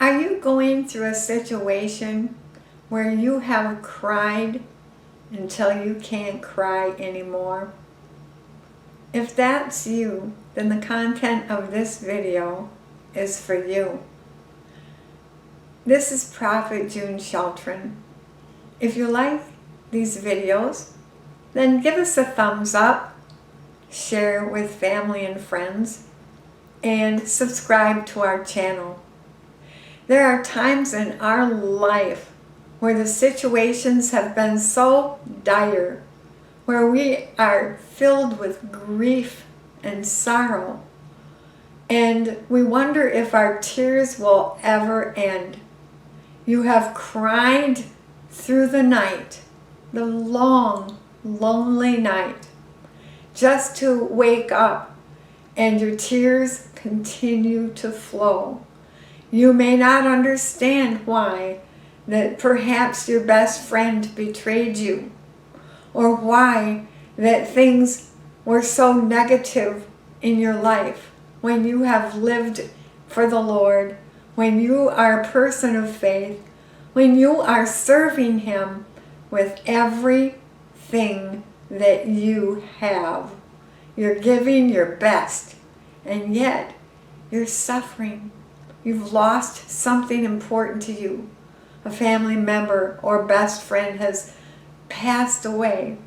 Are you going through a situation where you have cried until you can't cry anymore? If that's you, then the content of this video is for you. This is Prophet June Sheltrown. If you like these videos, then give us a thumbs up, share with family and friends, and subscribe to our channel. There are times in our life where the situations have been so dire, where we are filled with grief and sorrow, and we wonder if our tears will ever end. You have cried through the night, the long, lonely night, just to wake up and your tears continue to flow. You may not understand why, that perhaps your best friend betrayed you, or why that things were so negative in your life when you have lived for the Lord, when you are a person of faith, when you are serving Him with everything that you have. You're giving your best, and yet you're suffering. You've lost something important to you. A family member or best friend has passed away,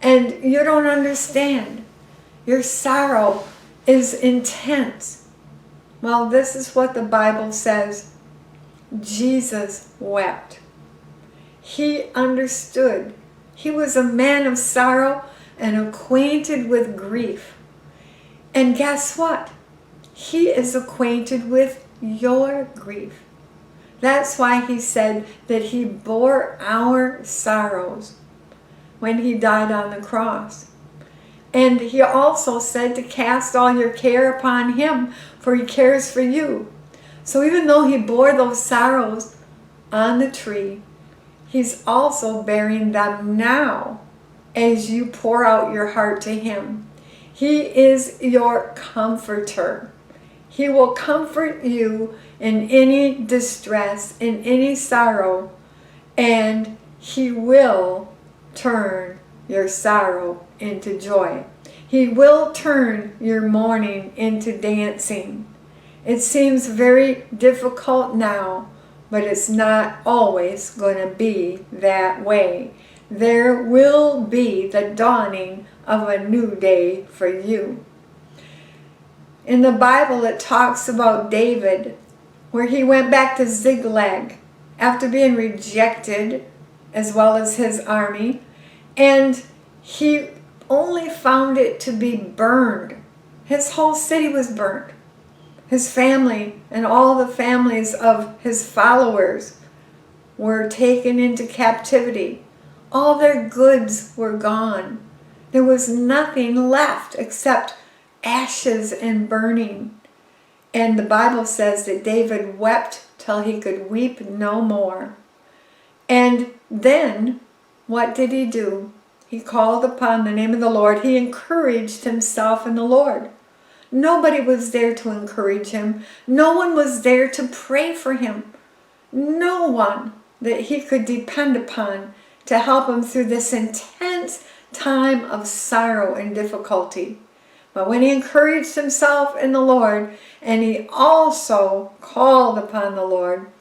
and you don't understand. Your sorrow is intense. Well, this is what the Bible says. Jesus wept. He understood. He was a man of sorrow and acquainted with grief. And guess what? He is acquainted with your grief. That's why He said that He bore our sorrows when He died on the cross. And He also said to cast all your care upon Him, for He cares for you. So even though He bore those sorrows on the tree, He's also bearing them now as you pour out your heart to Him. He is your comforter. He will comfort you in any distress, in any sorrow, and He will turn your sorrow into joy. He will turn your mourning into dancing. It seems very difficult now, but it's not always going to be that way. There will be the dawning of a new day for you. In the Bible, it talks about David, where he went back to Ziklag after being rejected, as well as his army, and he only found it to be burned. His whole city was burned. His family and all the families of his followers were taken into captivity. All their goods were gone. There was nothing left except ashes and burning. And the Bible says that David wept till he could weep no more. And then, what did he do? He called upon the name of the Lord. He encouraged himself in the Lord. Nobody was there to encourage him. No one was there to pray for him. No one that he could depend upon to help him through this intense time of sorrow and difficulty. But when he encouraged himself in the Lord, and he also called upon the Lord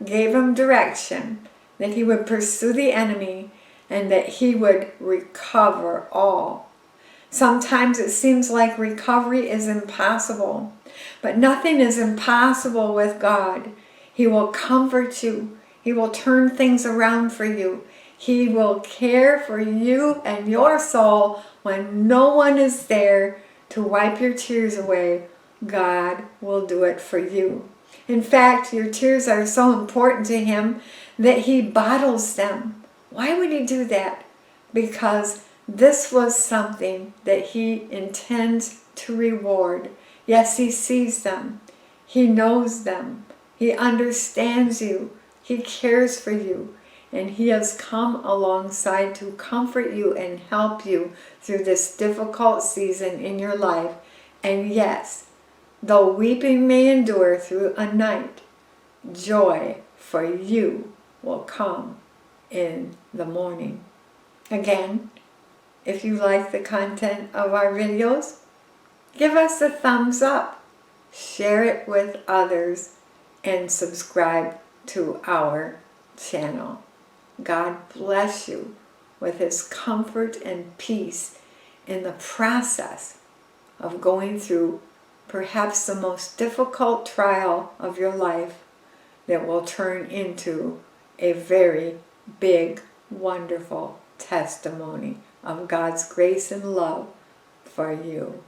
gave him direction that he would pursue the enemy and that he would recover all. Sometimes it seems like recovery is impossible, but nothing is impossible with God. He will comfort you. He will turn things around for you. He will care for you and your soul when no one is there to wipe your tears away. God will do it for you. In fact, your tears are so important to Him that He bottles them. Why would He do that? Because this was something that He intends to reward. Yes, He sees them. He knows them. He understands you. He cares for you. And He has come alongside to comfort you and help you through this difficult season in your life. And yes, though weeping may endure through a night, joy for you will come in the morning. Again, if you like the content of our videos, give us a thumbs up, share it with others, and subscribe to our channel. God bless you with His comfort and peace in the process of going through perhaps the most difficult trial of your life that will turn into a very big, wonderful testimony of God's grace and love for you.